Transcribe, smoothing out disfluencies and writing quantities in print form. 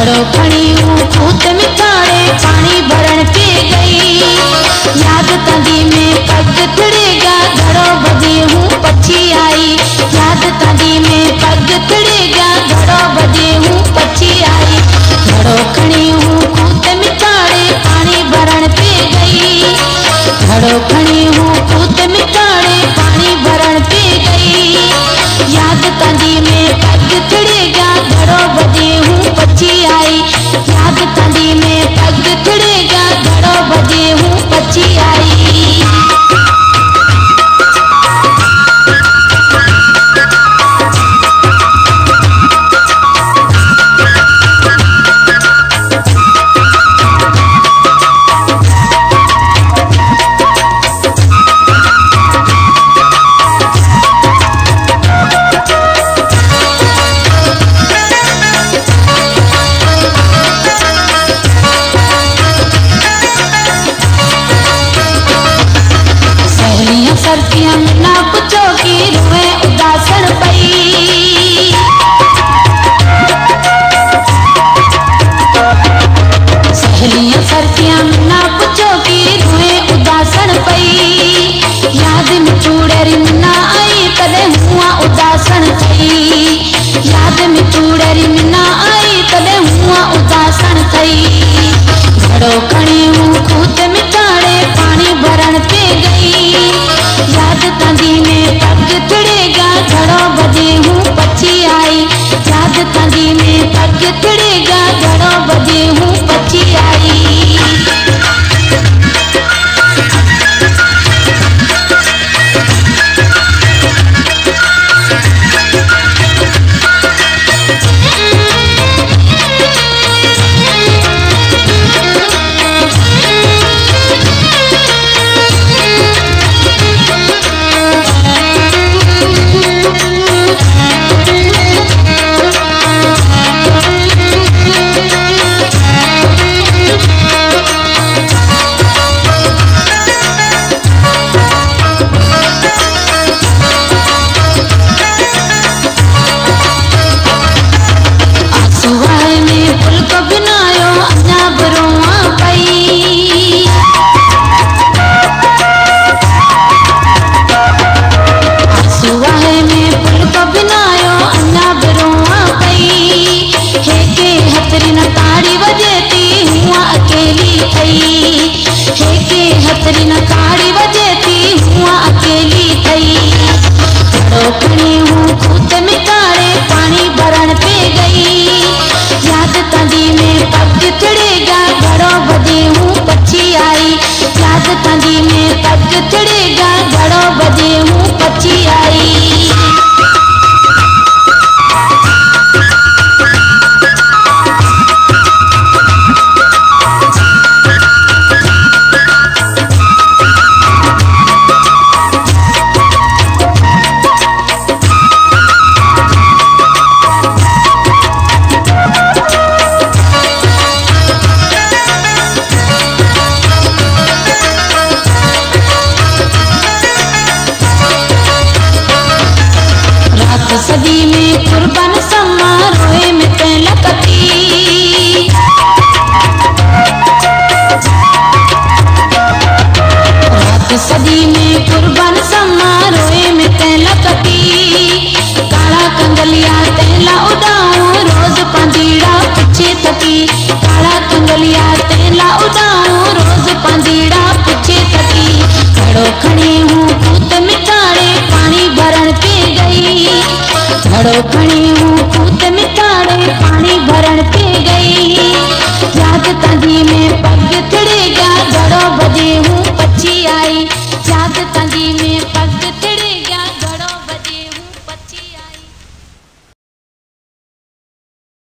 घड़ो खड़ी हूँ खूत मिटाड़े पानी भरण पे गई। याद तंदी में पग तिड़ेगा घड़ो बजे हूँ पछी आई। याद तंदी में पग तिड़ेगा घड़ो बजे हूँ पछी आई। घड़ो खड़ी हूँ खूत मिटाड़े पानी भरण पे गई। घड़ो खड़ी हूँ खूत मिटाड़े पानी भरण पे गई। याद तंदी में पग तिड़ेगा घड़ो बजे हूँ पछी आई। याद तंदी में पग तिड़ेगा घड़ो बजे हूँ पछी आई। सर्दियां में ना पूछो कि रुए उदासन पई। सहेलियां सर्दियां में ना पूछो कि रुए उदासन पई। याद में चूड़ेरी में ना आई तदे हुआ उदासन थई। याद में चूड़ेरी में ना आई तदे हुआ उदासन थई। घड़ो खड़ी हूँ खूत मिटाड़े पानी भरण पे गई। याद तंदी में पग तिड़ेगा घड़ो बजे हूँ पछी आई। याद तंदी में पग तिड़ेगा घड़ो बजे हूँ पछी आई। तंदी में पग तिड़ेगा घड़ो बजे हूँ पछी आई। सदी में कुर्बान समारोह में लकती। रात सदी में कुर्बान समारोह में लकती। काला कंगलिया तेला उड़ाऊं रोज पंजीड़ा पीछे थकी। काला कंगलिया तेला उड़ाऊं रोज पंजीड़ा पीछे थकी। घड़ो खड़ी हूँ खूत मिटाड़े पानी भरण पे गई। घड़ो खड़ी हूँ खूत मिटाड़े पानी भरण पे गई। याद तंदी में पग तिड़ेगा घड़ो बजे हूँ